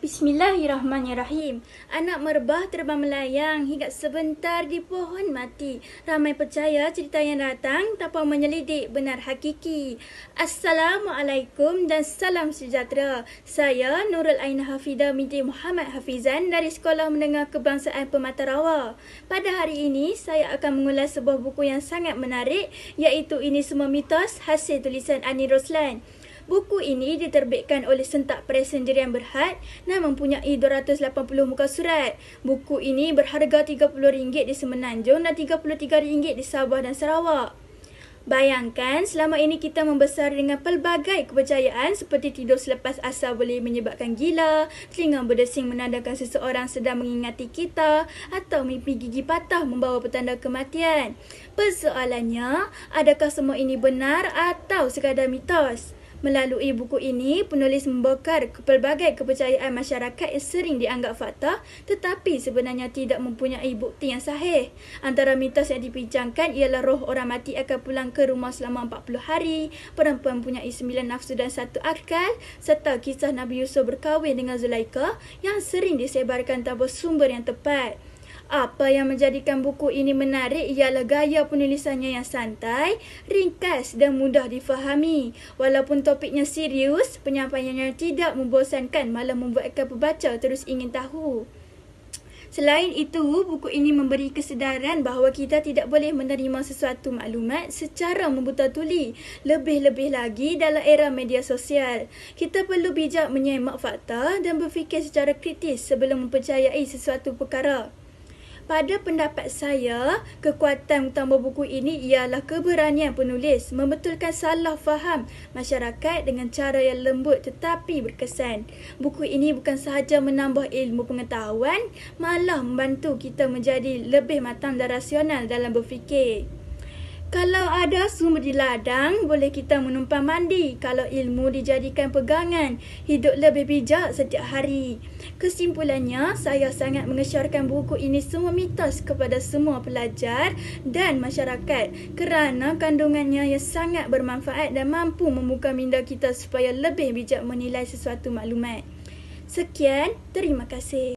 Bismillahirrahmanirrahim. Anak merbah terbang melayang hingga sebentar di pohon mati. Ramai percaya cerita yang datang tanpa menyelidik benar hakiki. Assalamualaikum dan salam sejahtera. Saya Nurul Aina Hafidah binti Muhammad Hafizan dari Sekolah Menengah Kebangsaan Permata Rawa. Pada hari ini, saya akan mengulas sebuah buku yang sangat menarik, iaitu Ini Semua Mitos hasil tulisan Ani Roslan. Buku ini diterbitkan oleh Sentak Pres Sendirian Berhad dan mempunyai 280 muka surat. Buku ini berharga RM30 di Semenanjung dan RM33 di Sabah dan Sarawak. Bayangkan, selama ini kita membesar dengan pelbagai kepercayaan seperti tidur selepas asar boleh menyebabkan gila, telinga berdesing menandakan seseorang sedang mengingati kita, atau mimpi gigi patah membawa petanda kematian. Persoalannya, adakah semua ini benar atau sekadar mitos? Melalui buku ini, penulis membongkar pelbagai kepercayaan masyarakat yang sering dianggap fakta tetapi sebenarnya tidak mempunyai bukti yang sahih. Antara mitos yang dibincangkan ialah roh orang mati akan pulang ke rumah selama 40 hari, perempuan mempunyai 9 nafsu dan 1 akal, serta kisah Nabi Yusuf berkahwin dengan Zulaikha yang sering disebarkan tanpa sumber yang tepat. Apa yang menjadikan buku ini menarik ialah gaya penulisannya yang santai, ringkas dan mudah difahami. Walaupun topiknya serius, penyampaiannya tidak membosankan, malah membuatkan pembaca terus ingin tahu. Selain itu, buku ini memberi kesedaran bahawa kita tidak boleh menerima sesuatu maklumat secara membuta tuli. Lebih-lebih lagi dalam era media sosial. Kita perlu bijak menyemak fakta dan berfikir secara kritis sebelum mempercayai sesuatu perkara. Pada pendapat saya, kekuatan utama buku ini ialah keberanian penulis membetulkan salah faham masyarakat dengan cara yang lembut tetapi berkesan. Buku ini bukan sahaja menambah ilmu pengetahuan, malah membantu kita menjadi lebih matang dan rasional dalam berfikir. Kalau ada sumber di ladang, boleh kita menumpang mandi. Kalau ilmu dijadikan pegangan, hidup lebih bijak setiap hari. Kesimpulannya, saya sangat mengesyorkan buku Ini Semua Mitos kepada semua pelajar dan masyarakat kerana kandungannya yang sangat bermanfaat dan mampu membuka minda kita supaya lebih bijak menilai sesuatu maklumat. Sekian, terima kasih.